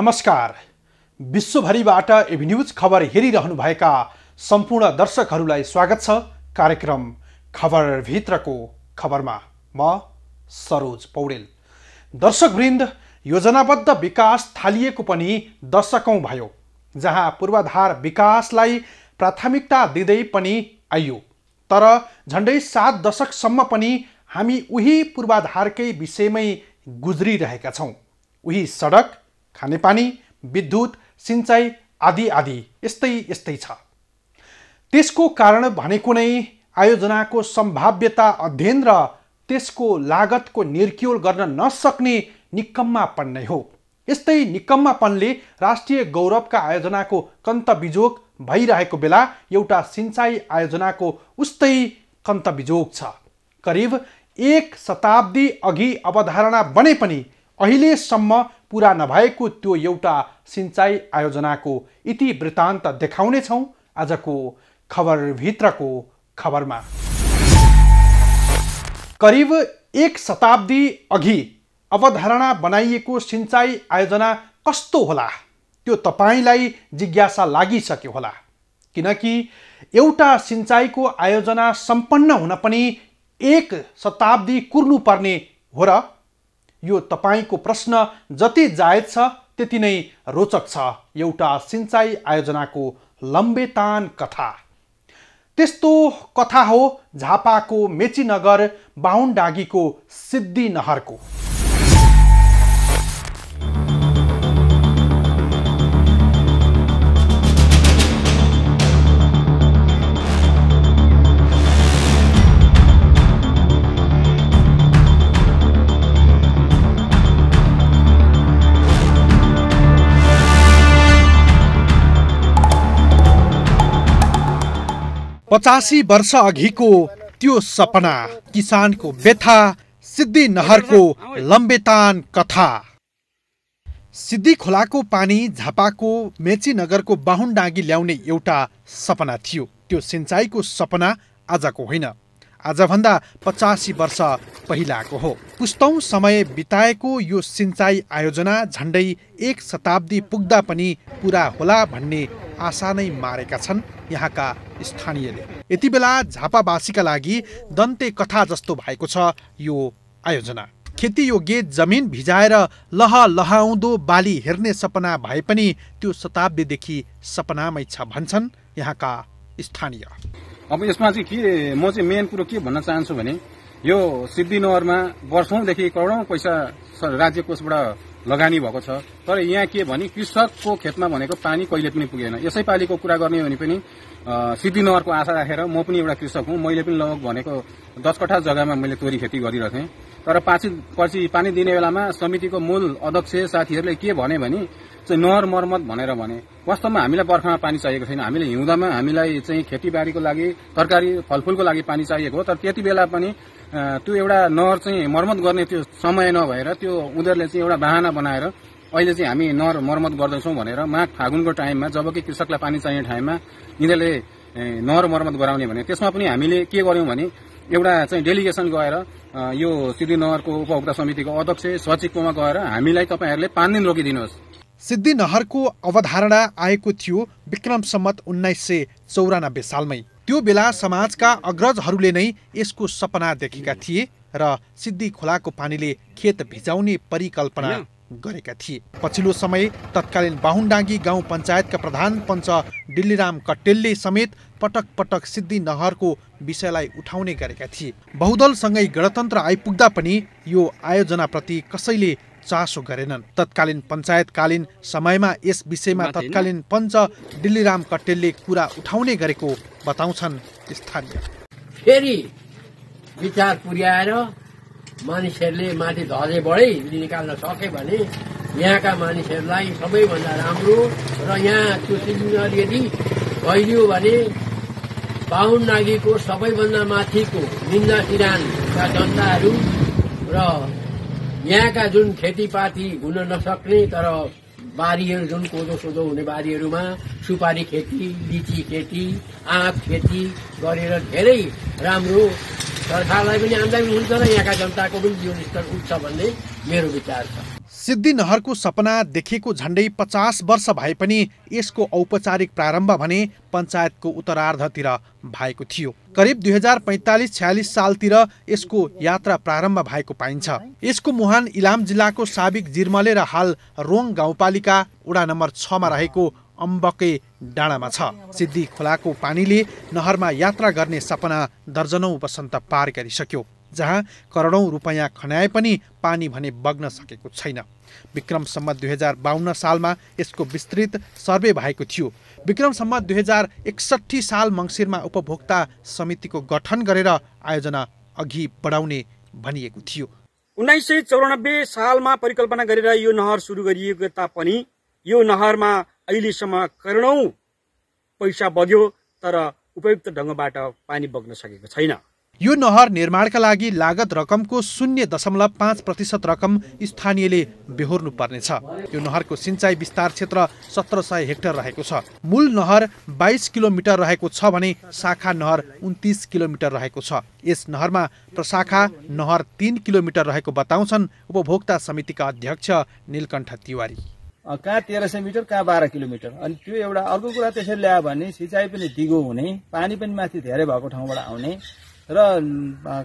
नमस्कार। विश्वभरिबाट AB news खबर हेरिरहनुभएका सम्पूर्ण दर्शकहरूलाई स्वागत छ कार्यक्रम खबरभित्रको खबरमा। म सरोज पौडेल। दर्शकवृन्द, योजनाबद्ध विकास थालिएको पनि दशकौं भयो, जहाँ पूर्वाधार विकासलाई प्राथमिकता दिँदै पनि आइयो, तर झन्डै 7 दशकसम्म पनि हामी उही पूर्वाधारकै विषयमै गुज्रिरहेका छौं। उही सडक, खानेपानी, विद्युत, सिंचाई आदि आदि यस्तै छ। त्यसको कारण भनेको नै आयोजनाको सम्भाव्यता अध्ययन र त्यसको लागतको निर्क्युल गर्न नसक्ने निकम्मापन नै हो। यस्तै निकम्मापनले राष्ट्रिय गौरवका आयोजनाको कन्तबिजोग भइरहेको बेला एउटा सिंचाई आयोजनाको उस्तै कन्तबिजोग छ। करिब 1 शताब्दी अघि अवधारणा बने पनि अहिलेसम्म पूरा नभएको त्यो एउटा सिंचाई आयोजनाको इतिवृत्तान्त देखाउनेछौं आजको खबरभित्रको खबरमा। करिब 1 शताब्दी अघि अवधारणा बनाइएको सिंचाई आयोजना कस्तो होला त्यो तपाईलाई जिज्ञासा लागिसक्यो होला, किनकि एउटा सिंचाईको आयोजना सम्पन्न हुन पनि 1 शताब्दी कुर्नुपर्ने हो र? यो तपाईको प्रश्न जति जायज छ त्यति नै रोचक छ। एउटा सिंचाई आयोजनाको लम्बेतान कथा। त्यस्तो कथा हो झापाको मेचीनगर बाहुनडाँगीको सिद्धिनहरको। पचासी वर्ष अघिको त्यो सपना, किसानको व्यथा, सिद्धिनहरको लम्बेतान कथा। सिद्धि खोलाको पानी झापाको मेचीनगरको बाहुनडाँगी ल्याउने एउटा सपना थियो। त्यो सिंचाईको सपना आजको होइन, आजभन्दा 85 वर्ष पहिलाको हो। पुस्तौं समय बिताएको यो सिंचाई आयोजना झन्डै 1 शताब्दी पुग्दा पनि पूरा होला भन्ने आशा नै मारेका छन् यहाँका स्थानीयले। यति बेला झापावासीका लागि दन्ते कथा जस्तो भएको छ यो आयोजना। खेती योग्य जमिन भिजाएर लहलहाउँदो बाली हेर्ने सपना भए पनि त्यो शताब्दीदेखि सपनामै छ भन्छन् यहाँका स्थानीय। अब यसमा चाहिँ के म चाहिँ मेन कुरो के भन्न चाहन्छु भने यो सिद्धिनहरमा वर्षौंदेखि करोडौं पैसा राज्य कोषबाट लगानी भएको छ, तर यहाँ के भने कृषकको खेतमा भनेको पानी कहिले पनि पुगेन। यसै पालिको कुरा गर्ने हो भने पनि सिद्धिनहरको आशा राखेर म पनि एउटा कृषक हुँ। मैले पनि लगभग भनेको 10 कठा जग्गामा मैले तोरी खेती गरिरहेथेँ, तर पछि पानी दिने बेलामा समितिको मूल अध्यक्ष साथीहरूले के भने चाहिँ नहर मर्मत भनेर भने। वास्तवमा हामीलाई बर्खामा पानी चाहिएको छैन, हामीले हिउँदामा हामीलाई चाहिँ खेतीबारीको लागि, तरकारी फलफूलको लागि पानी चाहिएको हो। तर त्यति बेला पनि त्यो एउटा नहर चाहिँ मर्मत गर्ने त्यो समय नभएर त्यो उनीहरूले चाहिँ एउटा बहाना बनाएर अहिले चाहिँ हामी नहर मर्मत गर्दैछौँ भनेर माघ फागुनको टाइममा, जबकि कृषकलाई पानी चाहिने टाइममा यिनीहरूले नहर मर्मत गराउने भने त्यसमा पनि हामीले के गर्यौं भने एउटा चाहिँ डेलिगेसन गएर यो सिद्धिनहरको उपभोक्ता समितिको अध्यक्ष सचिवकोमा गएर हामीलाई तपाईहरूले 5 दिन रोकिदिनुहोस्। सिद्धिनहरको अवधारणा आएको थियो विक्रम सम्वत 1994 सालमै। त्यो बेला समाजका अग्रजहरूले नै यसको सपना देखेका थिए र सिद्धि खोलाको पानीले खेत भिजाउने परिकल्पना गरेका थिए। पछिल्लो समय तत्कालीन बाहुनडाँगी गाउँ पञ्चायतका प्रधान पञ्च डिल्लीराम कट्टेलले समेत पटक पटक सिद्धिनहरको विषयलाई उठाउने गरेका थिए। बहुदलसँगै गणतन्त्र आइपुग्दा पनि यो आयोजनाप्रति कसैले चासो गरेनन्। तत्कालीन पञ्चायतकालीन समयमा यस विषयमा तत्कालीन पञ्च डिल्लीराम कट्टेलले कुरा उठाउने गरेको बताउँछन् स्थानीय। फेरि विचार पुर्याएर मानिसहरूले माथि धजे बढै निकाल्न सके भने यहाँका मानिसहरूलाई सबैभन्दा राम्रो र यहाँ त्यो सिद्धिनहर यदि भइदियो भने बाहुनडाँगीको सबैभन्दा माथिको निन्दा सिरानका जनताहरू र यहाँका जुन खेतीपाती हुन नसक्ने तर बारीहरू जुन कोदो सोदो हुने बारीहरूमा सुपारी खेती, लिची खेती, आँप खेती गरेर धेरै राम्रो सरकारलाई पनि आमदानी हुन्छ र यहाँका जनताको पनि जीवनस्तर उठ्छ भन्ने मेरो विचार छ। सिद्धि नहरको सपना देखेको झण्डै 50 वर्ष भए पनि यसको औपचारिक प्रारम्भ भने पञ्चायतको उत्तरार्धतिर भएको थियो। करिब 2045-46 सालतिर यसको यात्रा प्रारम्भ भएको पाइन्छ। यसको मुहान इलाम जिल्लाको साबिक जिर्मले र हाल रोङ गाउँपालिका वडा नम्बर 6 मा रहेको अम्बके डाँडामा छ। सिद्धि खोलाको पानीले नहरमा यात्रा गर्ने सपना दर्जनौं वसन्त पार गरिसक्यो, जहाँ करोडौं रुपैयाँ खन्याए पनि पानी भने बग्न सकेको छैन। विक्रम सम्मत 2052 सालमा यसको विस्तृत सर्वे भएको थियो। विक्रम सम्मत 2061 साल मङ्सिरमा उपभोक्ता समितिको गठन गरेर आयोजना अघि बढाउने भनिएको थियो। 1994 सालमा परिकल्पना गरेर यो नहर सुरु गरिएको तापनि यो नहरमा अहिलेसम्म करोडौं पैसा बग्यो, तर उपयुक्त ढङ्गबाट पानी बग्न सकेको छैन। यो नहर निर्माणका लागि लागत रकमको 0.5% रकम स्थानीयले बेहोर्नु पर्नेछ। यो नहरको सिंचाइ विस्तार क्षेत्र 1700 हेक्टर रहेको छ। मूल नहर 22 किलोमिटर रहेको छ भने शाखा नहर 29 किलोमिटर रहेको छ। यस नहरमा प्रशाखा नहर 3 किलोमिटर रहेको बताउँछन् उपभोक्ता समितिका अध्यक्ष नीलकण्ठ तिवारी। कहाँ 1300 मिटर कहाँ 12 किलोमिटर। अनि त्यो एउटा अर्को कुरा त्यसरी ल्यायो भने सिँचाइ पनि दिगो हुने, पानी पनि माथि धेरै भएको ठाउँबाट आउने र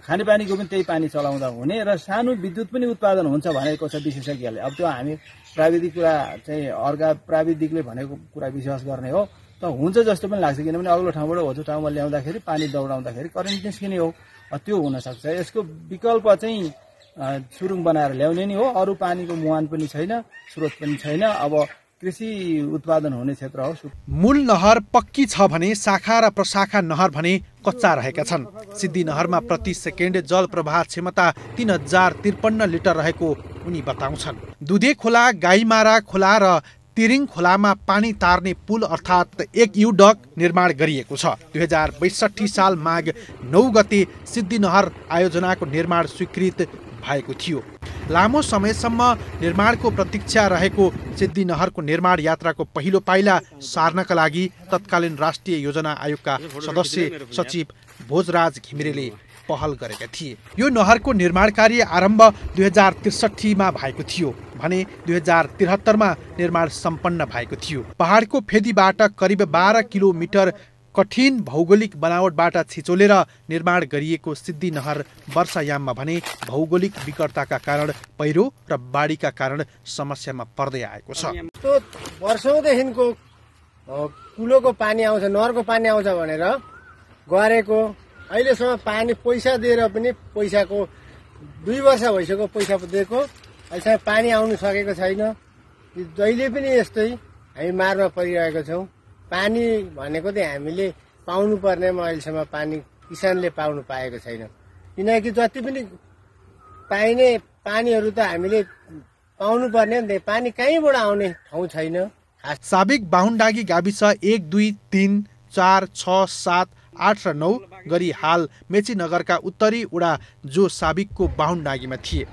खानेपानीको पनि त्यही पानी चलाउँदा हुने र सानो विद्युत पनि उत्पादन हुन्छ भनेको छ विशेषज्ञले। अब त्यो हामी प्राविधिक कुरा चाहिँ अर्का प्राविधिकले भनेको कुरा विश्वास गर्ने हो त हुन्छ जस्तो पनि लाग्छ, किनभने अग्लो ठाउँबाट होचो ठाउँमा ल्याउँदाखेरि पानी दौडाउँदाखेरि करेन्ट निस्किने हो, त्यो हुन सक्छ। यसको विकल्प चाहिँ सुरुङ बनाएर ल्याउने नै हो। अरू पानीको मुहान पनि छैन, स्रोत पनि छैन। अब कृषि उत्पादन हुने क्षेत्र हो। मूल नहर पक्की छ भने शाखा र प्रशाखा नहर भने कच्चा रहेका छन्। सिद्धि नहरमा प्रति सेकेन्ड जल प्रवाह क्षमता 3053 लिटर रहेको उनी बताउँछन्। दुधे खोला, गाईमारा खोला र तिरिङ खोलामा पानी तार्ने पुल अर्थात् एक युडक निर्माण गरिएको छ। 2062 साल माघ 9 गते सिद्धि नहर आयोजनाको निर्माण स्वीकृत भएको थियो। लामो समयसम्म निर्माणको प्रतीक्षा रहेको सिद्धि नहरको निर्माण यात्राको पहिलो पाइला सार्नका लागि तत्कालीन राष्ट्रिय योजना आयोगका सदस्य सचिव भोजराज घिमिरेले पहल गरेका थिए। यो नहरको निर्माण कार्य आरम्भ 2063 मा भएको थियो भने 2073 मा निर्माण सम्पन्न भएको थियो। पहाडको फेदीबाट करिब 12 किलोमिटर कठिन भौगोलिक बनावटबाट छिचोलेर निर्माण गरिएको सिद्धि नहर वर्षायाममा भने भौगोलिक विकटताका कारण पहिरो र बाढीका कारण समस्यामा पर्दै आएको छ। वर्षौंदेखिको कुलोको पानी आउँछ, नहरको पानी आउँछ भनेर गरेको, अहिलेसम्म पानी पैसा दिएर पनि पैसाको 2 वर्ष भइसक्यो पैसा दिएको, अहिलेसम्म पानी आउनु सकेको छैन। जहिले पनि यस्तै हामी मारमा परिरहेको छौँ। पानी भनेको चाहिँ हामीले पाउनु पर्नेमा अहिलेसम्म पानी किसानले पाउनु पाएको छैन, किनकि जति पनि पाइने पानीहरू त हामीले पाउनु पर्ने पानी कहीँबाट आउने ठाउँ छैन। साबिक बाहुनडागी गाविस 1, 2, 3, 4, 6, 7, 8 र 9 गरी हाल मेची नगरका उत्तरी उडा जो साबिकको बाहुनडागीमा थिए।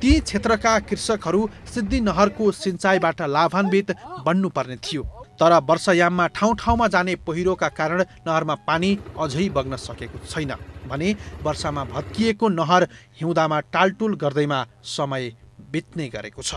ती क्षेत्रका कृषकहरू सिद्धि नहरको सिंचाइबाट लाभान्वित बन्नुपर्ने थियो, तर वर्षायाममा ठाउँ ठाउँमा जाने पहिरोका कारण नहरमा पानी अझै बग्न सकेको छैन भने वर्षामा भत्किएको नहर हिउँदामा टालटुल गर्दैमा समय बित्ने गरेको छ।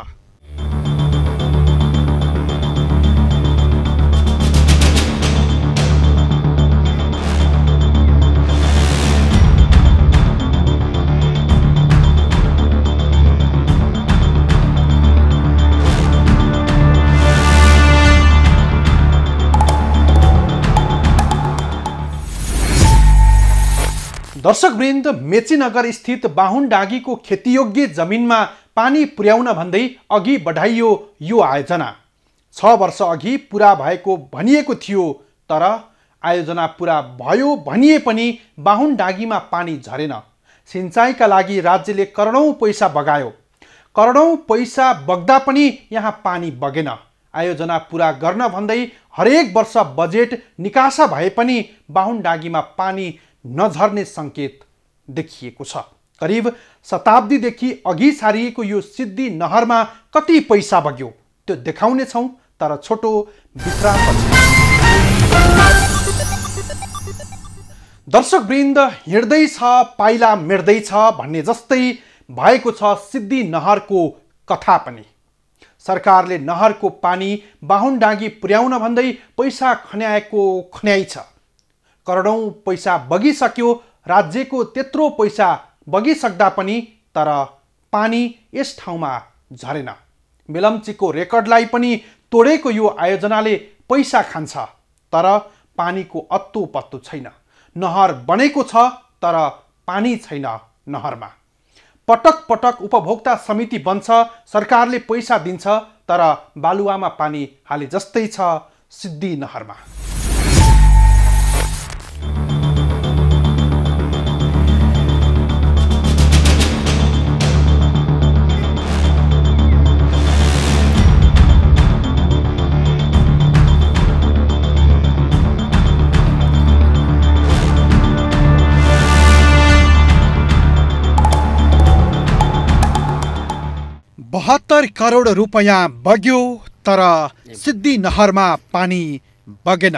दर्शकवृन्द, मेचीनगर स्थित बाहुनडागीको खेतीयोग्य जमिनमा पानी पुर्याउन भन्दै अघि बढाइयो यो आयोजना। 6 वर्ष अघि पुरा भएको भनिएको थियो, तर आयोजना पुरा भयो भनिए पनि बाहुनडागीमा पानी झरेन। सिंचाइका लागि राज्यले करोडौं पैसा बगायो, करोडौं पैसा बग्दा पनि यहाँ पानी बगेन। आयोजना पुरा गर्न भन्दै हरेक वर्ष बजेट निकासा भए पनि बाहुनडागीमा पानी नझर्ने संकेत देखिएको छ। करिब शताब्दीदेखि अघि सारिएको यो सिद्धि नहरमा कति पैसा बग्यो त्यो देखाउने छौं, तर छोटो विश्रामपछि। दर्शकवृन्द, हिँड्दैछ पाइला मेट्दैछ भन्ने जस्तै भएको छ सिद्धि नहरको कथा पनि। सरकारले नहरको पानी बाहुनडाँगी पुर्याउन भन्दै पैसा खन्याएको खन्याइ छ। करोडौं पैसा बगिसक्यो, राज्यको त्यत्रो पैसा बगिसक्दा पनि तर पानी यस ठाउँमा झरेन। मेलम्चीको रेकर्डलाई पनि तोडेको यो आयोजनाले पैसा खान्छ, तर पानीको अत्तो पत्तो छैन। नहर बनेको छ तर पानी छैन नहरमा। पटक पटक उपभोक्ता समिति बन्छ, सरकारले पैसा दिन्छ, तर बालुवामा पानी हाले जस्तै छ सिद्धि नहरमा। $72 करोड रुपैयाँ बग्यो, तर सिद्धि नहरमा पानी बगेन।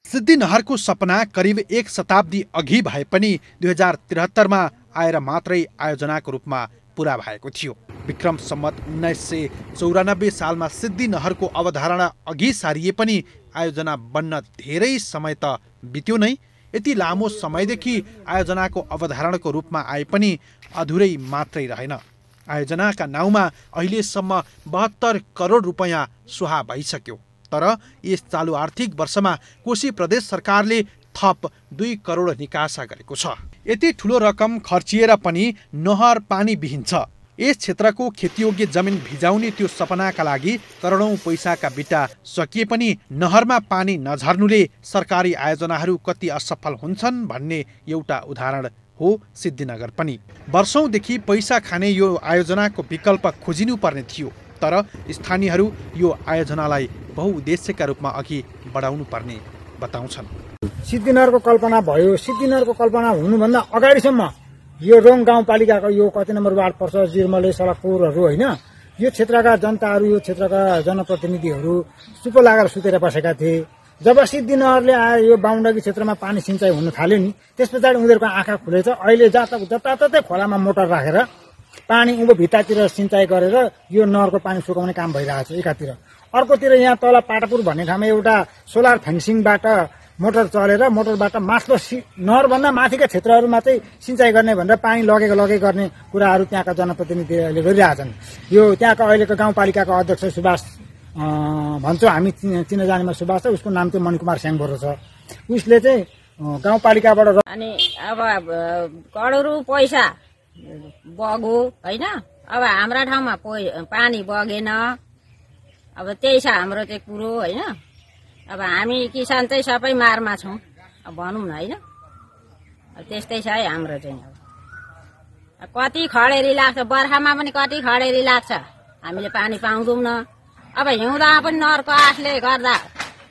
सिद्धि नहरको सपना करिब 1 शताब्दी अघि भए पनि 2073मा आएर मात्रै आयोजनाको रूपमा पूरा भएको थियो। विक्रम सम्मत 1994 सालमा सिद्धि नहरको अवधारणा अघि सारिए पनि आयोजना बन्न धेरै समय त बित्यो नै। यति लामो समयदेखि आयोजनाको अवधारणाको रूपमा आए पनि अधुरै मात्रै रहेन। आयोजनाका नाउँमा अहिलेसम्म 72 करोड रुपैयाँ सुहा भइसक्यो, तर यस चालु आर्थिक वर्षमा कोशी प्रदेश सरकारले थप 2 करोड निकासा गरेको छ। यति ठुलो रकम खर्चिएर पनि नहर पानी विहीन छ। यस क्षेत्रको खेतीयोग्य जमिन भिजाउने त्यो सपनाका लागि करोडौं पैसाका बिटा सकिए पनि नहरमा पानी नझर्नुले सरकारी आयोजनाहरू कति असफल हुन्छन् भन्ने एउटा उदाहरण हो सिद्धिनगर पनि। वर्षौंदेखि पैसा खाने यो आयोजनाको विकल्प खोजिनु पर्ने थियो, तर स्थानीयहरू यो आयोजनालाई बहुउद्देश्यका रूपमा अघि बढाउनु पर्ने बताउँछन्। सिद्धिनगरको कल्पना भयो। सिद्धिनगरको कल्पना हुनुभन्दा अगाडिसम्म यो रोङ गाउँपालिकाको यो कति नम्बर वार्ड पर्छ, जिर्मले, सलकपुरहरू होइन, यो क्षेत्रका जनताहरू, यो क्षेत्रका जनप्रतिनिधिहरू चुप लागेर सुतेर बसेका थिए। जब सिद्धिनगरले आएर यो बाहुनडाँगी क्षेत्रमा पानी सिंचाइ हुन थाल्यो नि, त्यस पछाडि उनीहरूको आँखा खुलेछ। अहिले जताततै खोलामा मोटर राखेर पानी उँभो भित्तातिर सिंचाइ गरेर यो नहरको पानी सुकाउने काम भइरहेको छ एकातिर। अर्कोतिर यहाँ तल पाटापुर भन्ने ठाउँमा एउटा सोलर फेन्सिङबाट मोटर चलेर मोटरबाट माथिल्लो नहरभन्दा माथिका क्षेत्रहरूमा चाहिँ सिंचाइ गर्ने भनेर पानी लगे गर्ने कुराहरू त्यहाँका जनप्रतिनिधिहरूले गरिरहेछन्। यो त्यहाँका अहिलेको गाउँपालिकाको अध्यक्ष सुभाष भन्छौँ हामी, चिनाजानीमा सुभाष छ, उसको नाम चाहिँ मणिकुमार स्याङभरो छ। उसले चाहिँ गाउँपालिकाबाट अनि अब करोडौं पैसा बग्यो होइन। अब हाम्रा ठाउँमा पानी बगेन, अब त्यही छ हाम्रो चाहिँ कुरो होइन। अब हामी किसान चाहिँ सबै मारमा छौँ, अब भनौँ न होइन। त्यस्तै छ है हाम्रो चाहिँ। अब कति खडेरी लाग्छ, बर्खामा पनि कति खडेरी लाग्छ, हामीले पानी पाउँदैनौँ न। अब हिउँदा पनि नहरको आठले गर्दा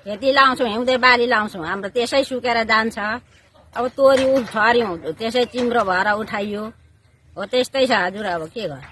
खेती लाउँछौँ, हिउँदे बाली लाउँछौँ, हाम्रो त्यसै सुकेर जान्छ। अब तोरी छर्यौँ, त्यसै चिम्रो भएर उठाइयो। हो त्यस्तै छ हजुर, अब के गर्नु।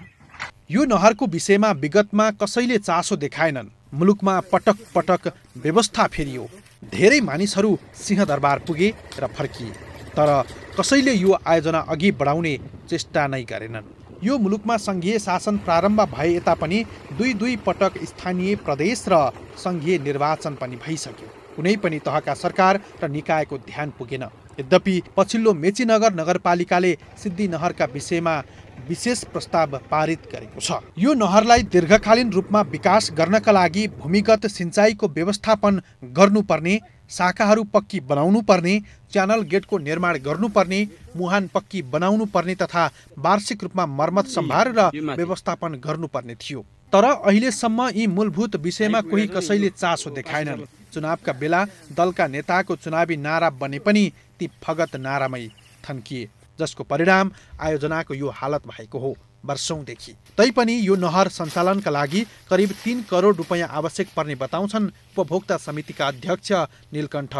यो नहरको विषयमा विगतमा कसैले चासो देखाएनन्। मुलुकमा पटक पटक व्यवस्था फेरियो, धेरै मानिसहरू सिंहदरबार पुगे र फर्किए, तर कसैले यो आयोजना अघि बढाउने चेष्टा नै गरेनन्। यो मुलुकमा संघीय शासन प्रारम्भ भए यता पनि दुई पटक स्थानीय, प्रदेश र संघीय निर्वाचन पनि भइसक्यो। कुनै पनि तहका सरकार र निकायको ध्यान पुगेन। यद्यपि पछिल्लो मेचीनगर नगरपालिकाले सिद्धि नहरका विषयमा विशेष प्रस्ताव पारित गरेको छ। यो नहरलाई दीर्घकालीन रूपमा विकास गर्नका लागि भूमिगत सिंचाइको व्यवस्थापन गर्नुपर्ने, शाखाहरू पक्की बनाउनु पर्ने, च्यानल गेटको निर्माण गर्नुपर्ने, मुहान पक्की बनाउनु पर्ने तथा वार्षिक रूपमा मर्मत सम्भार र व्यवस्थापन गर्नुपर्ने थियो। तर अहिलेसम्म यी मूलभूत विषयमा कोही कसैले चासो देखाएनन्। चुनावका बेला दलका नेताको चुनावी नारा बने पनि ती फगत नारामै थन्किए, जसको परिणाम आयोजनाको यो हालत भएको हो वर्षौंदेखि। तैपनि यो नहर सञ्चालनका लागि करिब 3 करोड रुपैयाँ आवश्यक पर्ने बताउँछन् उपभोक्ता समितिका अध्यक्ष नीलकण्ठ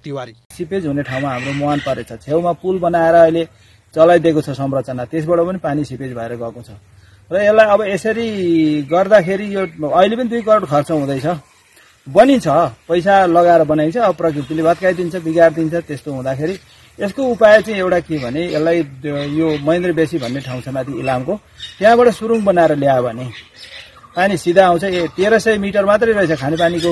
तिवारी। सिपेज हुने ठाउँमा हाम्रो मुहान परेछ, छेउमा पुल बनाएर अहिले चलाइदिएको छ संरचना, त्यसबाट पनि पानी सिपेज भएर गएको छ। र यसलाई अब यसरी गर्दाखेरि यो अहिले पनि 2 करोड खर्च हुँदैछ। बनिन्छ, पैसा लगाएर बनाइन्छ, अब प्रकृतिले भत्काइदिन्छ, बिगारिदिन्छ। त्यस्तो हुँदाखेरि यसको उपाय चाहिँ एउटा के भने, यसलाई यो महेन्द्र बेसी भन्ने ठाउँ छ माथि इलामको, त्यहाँबाट सुरुङ बनाएर ल्यायो भने पानी सिधा आउँछ। 1300 मिटर मात्रै रहेछ खानेपानीको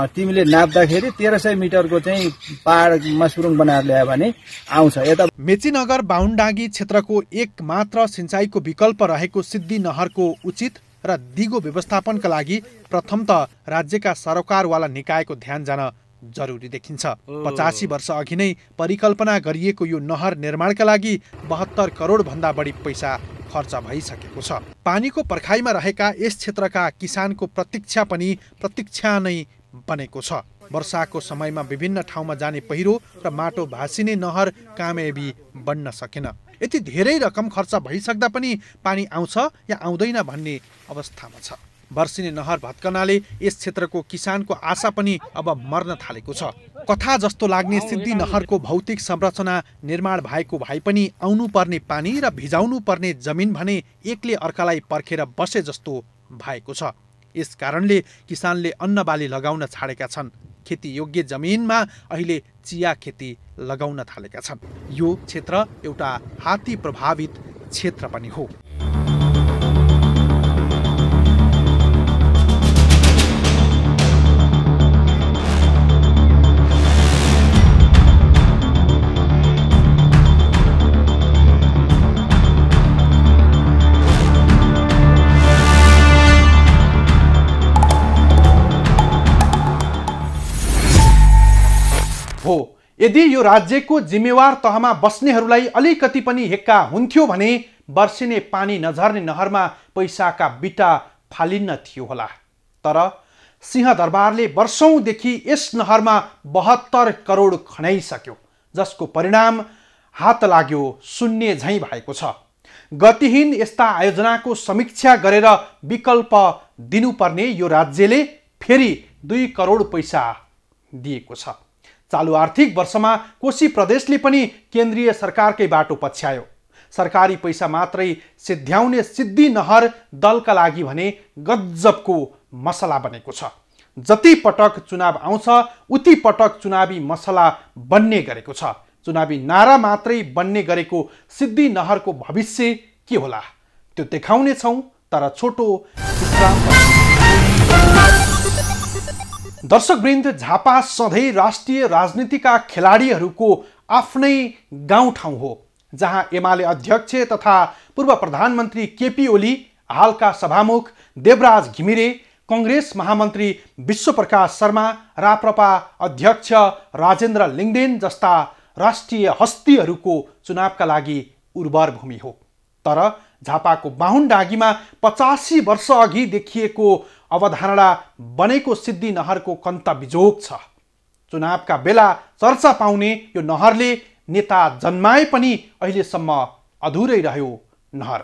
तिमीले नाप्दाखेरि 1300 मिटरको चाहिँ पहाडमा सुरुङ बनाएर ल्यायो भने आउँछ। यता मेचीनगर बाहुनडाँगी क्षेत्रको एक मात्र सिंचाइको विकल्प रहेको सिद्धि नहरको उचित र दिगो व्यवस्थापनका लागि प्रथम त राज्यका सरकारवाला निकायको ध्यान जान जरुरी देखिन्छ। 85 वर्ष अघि नै परिकल्पना गरिएको यो नहर निर्माणका लागि 72 करोड भन्दा बढी पैसा खर्च भइसकेको छ। पानीको पर्खाइमा रहेका यस क्षेत्रका किसानको प्रतीक्षा पनि प्रतीक्षा नै बनेको छ। वर्षाको समयमा विभिन्न ठाउँमा जाने पहिरो र माटो भासिने नहर कामयाबी बन्न सकेन। यति धेरै रकम खर्च भइसक्दा पनि पानी आउँछ या आउँदैन भन्ने अवस्थामा छ। वर्षिने नहर भत्कनाले यस क्षेत्रको किसानको आशा पनि अब मर्न थालेको छ। कथा जस्तो लाग्ने सिद्धि नहरको भौतिक संरचना निर्माण भएको भए पनि आउनु पर्ने पानी र भिजाउनु पर्ने जमिन भने एकले अर्कालाई पर्खेर बसे जस्तो भएको छ। यस कारणले किसानले अन्नबाली लगाउन छाडेका छन्। खेती योग्य जमिनमा अहिले चिया खेती लगाउन थालेका छन्। यो क्षेत्र एउटा हात्ती प्रभावित क्षेत्र पनि हो। हो, यदि यो राज्यको जिम्मेवार तहमा बस्नेहरूलाई अलिकति पनि हेक्का हुन्थ्यो भने वर्षिने पानी नझर्ने नहरमा पैसाका बिटा फालिन्न थियो होला। तर सिंहदरबारले वर्षौंदेखि यस नहरमा 72 करोड खनाइसक्यो, जसको परिणाम हात लाग्यो शून्य झैं भएको छ। गतिहीन यस्ता आयोजनाको समीक्षा गरेर विकल्प दिनुपर्ने यो राज्यले फेरि 2 करोड पैसा दिएको छ। चालु आर्थिक वर्षमा कोशी प्रदेशले पनि केन्द्रीय सरकारकै बाटो पछ्यायो। सरकारी पैसा मात्रै सिद्ध्याउने सिद्धि नहर दलका लागि भने गजबको मसला बनेको छ। जति पटक चुनाव आउँछ उति पटक चुनावी मसला बन्ने गरेको छ। चुनावी नारा मात्रै बन्ने गरेको सिद्धि नहरको भविष्य के होला त्यो देखाउने छौं, तर छोटो विश्राम। दर्शकवृन्द, झापा सधैँ राष्ट्रिय राजनीतिका खेलाडीहरूको आफ्नै गाउँठाउँ हो, जहाँ एमाले अध्यक्ष तथा पूर्व प्रधानमन्त्री केपी ओली, हालका सभामुख देवराज घिमिरे, कांग्रेस महामन्त्री विश्वप्रकाश शर्मा, राप्रपा अध्यक्ष राजेन्द्र लिङ्गदेन जस्ता राष्ट्रिय हस्तीहरूको चुनावका लागि उर्वर भूमि हो। तर झापाको बाहुनडाँगीमा 85 वर्ष अघि देखिएको अवधारणा बनेको सिद्धि नहरको कन्त बिजोग छ। चुनावका बेला चर्चा पाउने यो नहरले नेता जन्माए पनि अहिलेसम्म अधुरै रह्यो नहर।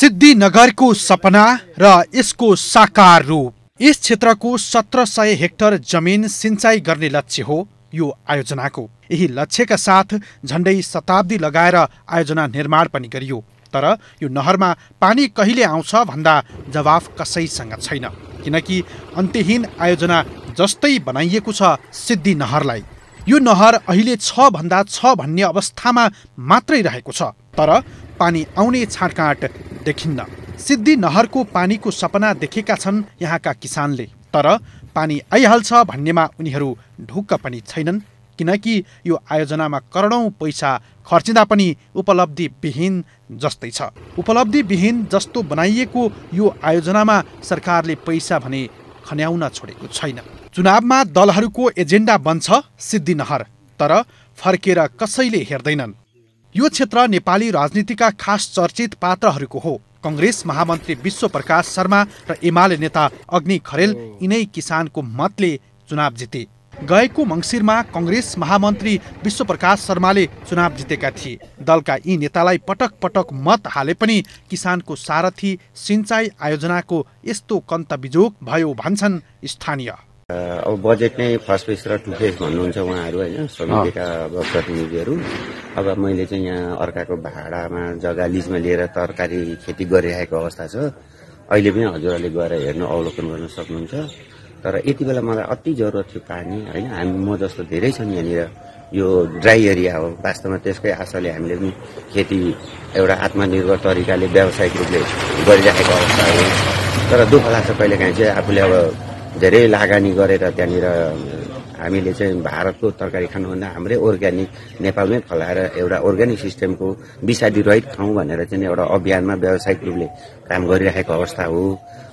सिद्धि नगरको सपना र यसको साकार रूप। यस क्षेत्रको 1700 हेक्टर जमिन सिंचाई गर्ने लक्ष्य हो यो आयोजनाको। यही लक्ष्यका साथ झण्डै शताब्दी लगाएर आयोजना निर्माण पनि गरियो। तर यो नहरमा पानी कहिले आउँछ भन्दा जवाफ कसैसँग छैन, किनकि अन्त्यहीन आयोजना जस्तै बनाइएको छ सिद्धि नहरलाई। यो नहर अहिले 6 भन्दा 6 भन्ने अवस्थामा मात्रै रहेको छ, तर पानी आउने छाँटकाँट देखिन्न। सिद्धि नहरको पानीको सपना देखेका छन् यहाँका किसानले, तर पानी आइहाल्छ भन्नेमा उनीहरू ढुक्क पनि छैनन्, किनकि यो आयोजनामा करोडौं पैसा खर्चिँदा पनि उपलब्धि विहीन जस्तै छ। उपलब्धि विहीन जस्तो बनाइएको यो आयोजनामा सरकारले पैसा भने खन्याउन छोडेको छैन। चुनावमा दलहरूको एजेन्डा बन्छ सिद्धि नहर, तर फर्केर कसैले हेर्दैनन्। यो क्षेत्र नेपाली राजनीतिका खास चर्चित पात्रहरूको हो। कांग्रेस महामन्त्री विश्वप्रकाश शर्मा र एमाले नेता अग्नि खरेल यिनै किसानको मतले चुनाव जिते। गएको मङ्सिरमा कांग्रेस महामन्त्री विश्वप्रकाश शर्माले चुनाव जितेका थिए। दलका यी नेतालाई पटक पटक मत हाले पनि किसानको सारथी सिंचाई आयोजनाको यस्तो कन्त बिजोग भयो भन्छन् स्थानीय। अब बजेट नै फर्स्ट फेज र 2 फेज भन्नुहुन्छ उहाँहरू हैन, समितिका प्रतिनिधिहरू। अब मैले चाहिँ यहाँ अर्काको भाडामा जग्गा लिजमा लिएर तरकारी खेती गरिरहेको अवस्था छ। अहिले पनि हजुरहरूले गएर हेर्नु अवलोकन गर्न सक्नुहुन्छ। तर यति बेला मलाई अति जरुरत थियो पानी हैन। हामी म जस्तो धेरै छन् यहाँनिर, यो ड्राई एरिया हो वास्तवमा। त्यसकै आशाले हामीले पनि खेती एउटा आत्मनिर्भर तरिकाले व्यावसायिक रूपले गरिरहेको अवस्था हो। तर दुःख लाग्छ कहिलेकाहीँ चाहिँ आफूले अब धेरै लगानी गरेर त्यहाँनिर हामीले चाहिँ भारतको तरकारी खानुभन्दा हाम्रै अर्ग्यानिक नेपालमै फलाएर एउटा अर्ग्यानिक सिस्टमको विषादी रहित खाउँ भनेर चाहिँ एउटा अभियानमा व्यावसायिक रूपले काम गरिरहेको अवस्था हो।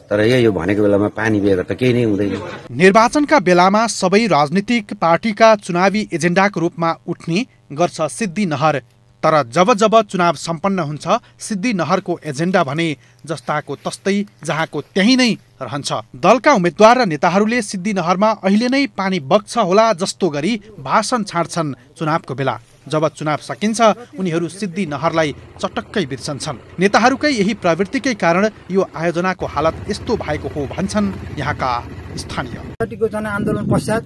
तर यो भनेको बेलामा पानी बेगर त केही नै हुँदैन। निर्वाचनका बेलामा सबै राजनीतिक पार्टीका चुनावी एजेन्डाको रूपमा उठ्ने गर्छ सिद्धि नहर। तर जब जब चुनाव सम्पन्न हुन्छ सिद्धि नहरको एजेन्डा भने जस्ताको तस्तै जहाँको त्यही नै रहन्छ। दलका उम्मेद्वार र नेताहरूले सिद्धि नहरमा अहिले नै पानी बग्छ होला जस्तो गरी भाषण छाड्छन् चुनावको बेला। जब चुनाव सकिन्छ उनीहरू सिद्धि नहरलाई चटक्कै बिर्सन्छन्। नेताहरूकै यही प्रवृत्तिकै कारण यो आयोजनाको हालत यस्तो भएको हो भन्छन् यहाँका स्थानीय। पार्टीको जनआन्दोलन पश्चात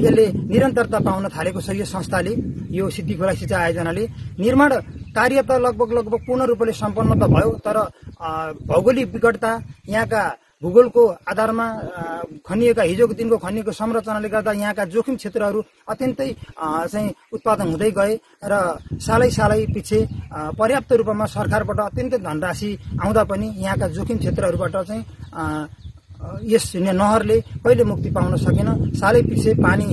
यसले निरन्तरता पाउन थालेको छ। यो संस्थाले, यो सिद्धि खोला सिँचाइ आयोजनाले निर्माण कार्य त लगभग पूर्ण रूपले सम्पन्न त भयो, तर भौगोलिक विकटता, यहाँका भूगोलको आधारमा खनिएका हिजोको दिनको खनिएको संरचनाले गर्दा यहाँका जोखिम क्षेत्रहरू अत्यन्तै चाहिँ उत्पादन हुँदै गए र सालै पछि पर्याप्त रूपमा सरकारबाट अत्यन्तै धनराशि आउँदा पनि यहाँका जोखिम क्षेत्रहरूबाट चाहिँ यस नहरले कहिले मुक्ति पाउन सकेन। सालै पछि पानी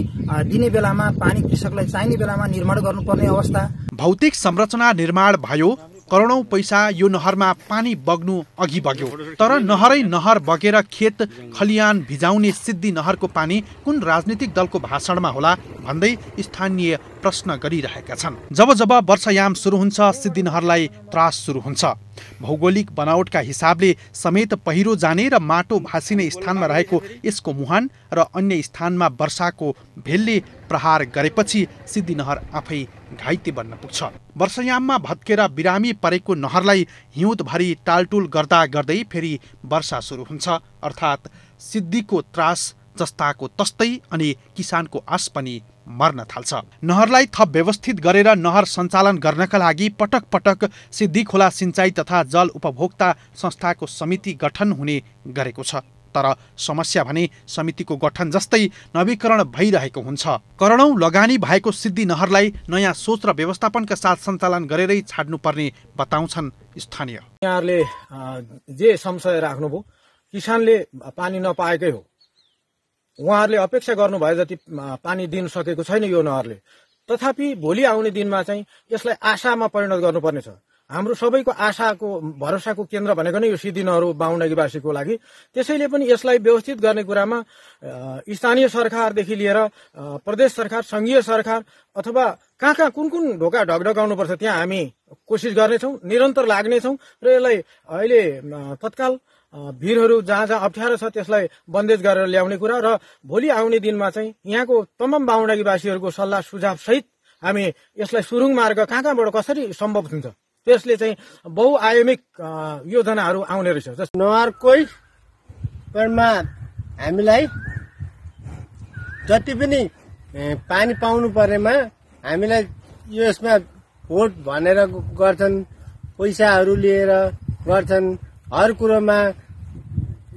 दिने बेलामा, पानी कृषकलाई चाहिने बेलामा निर्माण गर्नुपर्ने अवस्था। भौतिक संरचना निर्माण भयो, करोडौं पैसा यो नहरमा पानी बग्नु अघि बग्यो। तर नहरै नहर बगेर खेत खलियान भिजाउने सिद्धि नहरको पानी कुन राजनीतिक दलको भाषणमा होला भन्दै स्थानीय प्रश्न गरिरहेका छन्। जब जब वर्षायाम सुरु हुन्छ सिद्धि नहरलाई त्रास सुरु हुन्छ। भौगोलिक बनावटका हिसाबले समेत पहिरो जाने र माटो भासिने स्थानमा रहेको यसको मुहान र अन्य स्थानमा वर्षाको भेलले प्रहार गरेपछि सिद्धि नहर आफै घाइते बन्न पुग्छ। वर्षायाममा भत्केर बिरामी परेको नहरलाई हिउँदभरि टालटुल गर्दा गर्दै फेरि वर्षा सुरु हुन्छ। अर्थात् सिद्धिको त्रास जस्ताको तस्तै अनि किसानको आश पनि मर्न थाल्छ। नहरलाई थप व्यवस्थित गरेर नहर सञ्चालन गर्नका लागि पटक पटक सिद्धि खोला सिंचाई तथा जल उपभोक्ता संस्थाको समिति गठन हुने गरेको छ। तर समस्या भने समितिको गठन जस्तै नवीकरण भइरहेको हुन्छ। करोडौं लगानी भएको सिद्धि नहरलाई नयाँ सोच र व्यवस्थापनका साथ सञ्चालन गरेरै छाड्नुपर्ने बताउँछन् स्थानीय। यहाँहरूले जे संशय राख्नुभयो किसानले पानी नपाएकै हो। उहाँहरूले अपेक्षा गर्नुभए जति पानी दिन सकेको छैन यो नहरले। तथापि भोलि आउने दिनमा चाहिँ यसलाई आशामा परिणत गर्नुपर्ने छ। हाम्रो सबैको आशाको भरोसाको केन्द्र भनेको नै यो सिद्धि नहर हो बाहुनगीवासीको लागि। त्यसैले पनि यसलाई व्यवस्थित गर्ने कुरामा स्थानीय सरकारदेखि लिएर प्रदेश सरकार, संघीय सरकार अथवा कहाँ कुन ढोका ढकढकाउनुपर्छ त्यहाँ हामी कोसिस गर्नेछौँ, निरन्तर लाग्नेछौँ र यसलाई अहिले तत्काल भिरहरू जहाँ अप्ठ्यारो छ त्यसलाई बन्देज गरेर ल्याउने कुरा र भोलि आउने दिनमा चाहिँ यहाँको तमाम बाहुनगीवासीहरूको सल्लाह सुझाव सहित हामी यसलाई सुरुङ मार्ग कहाँबाट कसरी सम्भव हुन्छ त्यसले चाहिँ बहुआयामिक योजनाहरू आउने रहेछ। नहरकै परमा हामीलाई जति पनि पानी पाउनु पर्नेमा हामीलाई यसमा भोट भनेर गर्छन्, पैसाहरू लिएर गर्छन्। हर कुरोमा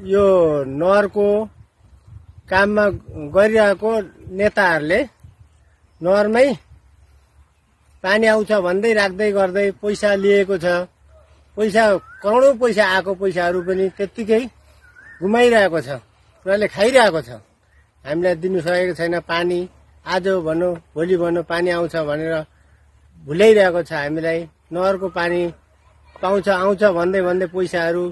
यो नहरको काममा गरिरहेको नेताहरूले नहरमै पानी आउँछ भन्दै राख्दै गर्दै पैसा लिएको छ। पैसा करोडौं पैसा आएको पैसाहरू पनि त्यत्तिकै गुमाइरहेको छ, उनीहरूले खाइरहेको छ। हामीलाई दिनु सकेको छैन पानी। आज भनौँ भोलि भनौँ पानी आउँछ भनेर भुलाइरहेको छ हामीलाई। नहरको पानी आउँछ भन्दै पैसाहरू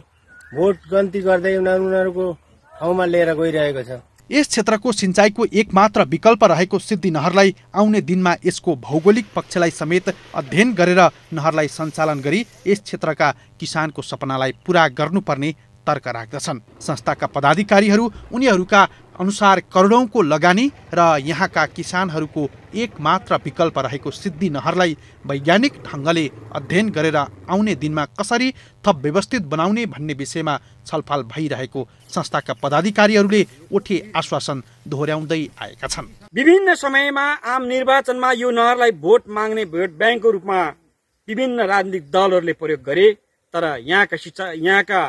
भोट गन्ती गर्दै उनीहरूको ठाउँमा लिएर गइरहेको छ। यस क्षेत्रको सिंचाइको एकमात्र विकल्प रहेको सिद्धि नहरलाई आउने दिनमा यसको भौगोलिक पक्षलाई समेत अध्ययन गरेर नहरलाई सञ्चालन गरी यस क्षेत्रका किसानको सपनालाई पूरा गर्नुपर्ने तर्क राख्दछन् संस्थाका पदाधिकारीहरू। उनीहरूका अनुसार करोडौंको लगानी र यहाँका किसानहरूको एकमात्र विकल्प रहेको सिद्धि नहरलाई वैज्ञानिक ढङ्गले अध्ययन गरेर आउने दिनमा कसरी थप व्यवस्थित बनाउने भन्ने विषयमा छलफल भइरहेको संस्थाका पदाधिकारीहरूले उठे आश्वासन दोहोर्याउँदै आएका छन्। विभिन्न समयमा आम निर्वाचनमा यो नहरलाई भोट माग्ने भोट ब्याङ्कको रूपमा विभिन्न राजनीतिक दलहरूले प्रयोग गरे, तर यहाँका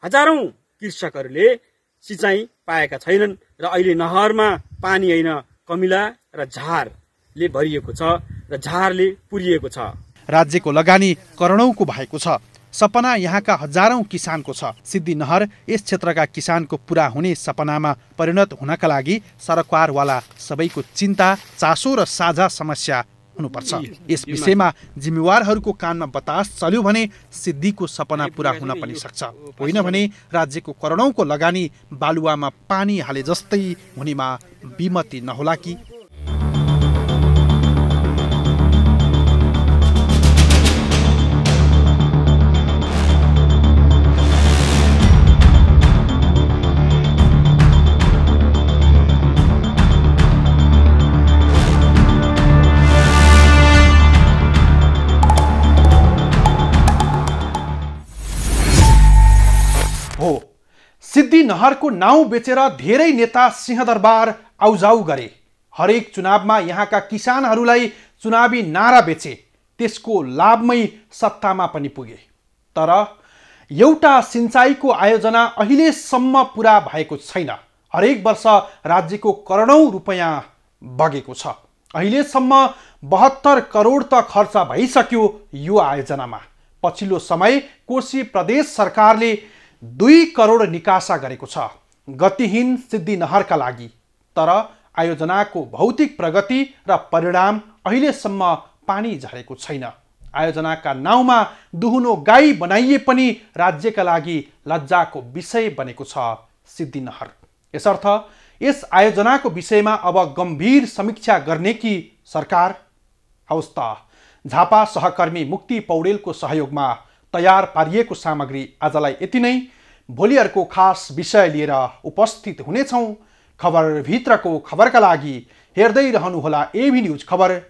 हजारौं कृषकहरूले सिँचाइ पाएका छैनन् र अहिले नहरमा पानी होइन कमिला र झारले भरिएको छ र झारले पुरिएको छ। राज्यको लगानी करोडौंको भएको छ। सपना यहाँका हजारौं किसानको छ। सिद्धि नहर यस क्षेत्रका किसानको पूरा हुने सपनामा परिणत हुनका लागि सरकारवाला सबैको चिन्ता, चासो र साझा समस्या हुनुपर्छ। यस विषयमा जिम्मेवारहरूको कानमा बतास चल्यो भने सिद्धिको सपना पूरा हुन पनि सक्छ। होइन भने राज्यको करोडौंको लगानी बालुवामा पानी हाले जस्तै हुनेमा विमति नहोला कि? सिद्धि नहरको नाउँ बेचेर धेरै नेता सिंहदरबार आउजाउ गरे। हरेक चुनावमा यहाँका किसानहरूलाई चुनावी नारा बेचे, त्यसको लाभमै सत्तामा पनि पुगे। तर एउटा सिंचाइको आयोजना अहिलेसम्म पुरा भएको छैन। हरेक वर्ष राज्यको करोडौं रुपैयाँ बगेको छ। अहिलेसम्म 72 करोड त खर्च भइसक्यो यो आयोजनामा। पछिल्लो समय कोशी प्रदेश सरकारले 2 करोड निकासा गरेको छ गतिहीन सिद्धि नहरका लागि। तर आयोजनाको भौतिक प्रगति र परिणाम अहिलेसम्म पानी झरेको छैन। आयोजनाका नाउँमा दुहुनो गाई बनाइए पनि राज्यका लागि लज्जाको विषय बनेको छ सिद्धि नहर। यसर्थ यस आयोजनाको विषयमा अब गम्भीर समीक्षा गर्ने कि सरकार? हवस् त, झापा सहकर्मी मुक्ति पौडेलको सहयोगमा तयार पारिएको सामग्री आजलाई यति नै। भोलि अर्को खास विषय लिएर उपस्थित हुनेछौँ। खबर भित्रको खबरका लागि हेर्दै रहनुहोला एभी न्युज खबर।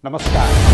नमस्कार।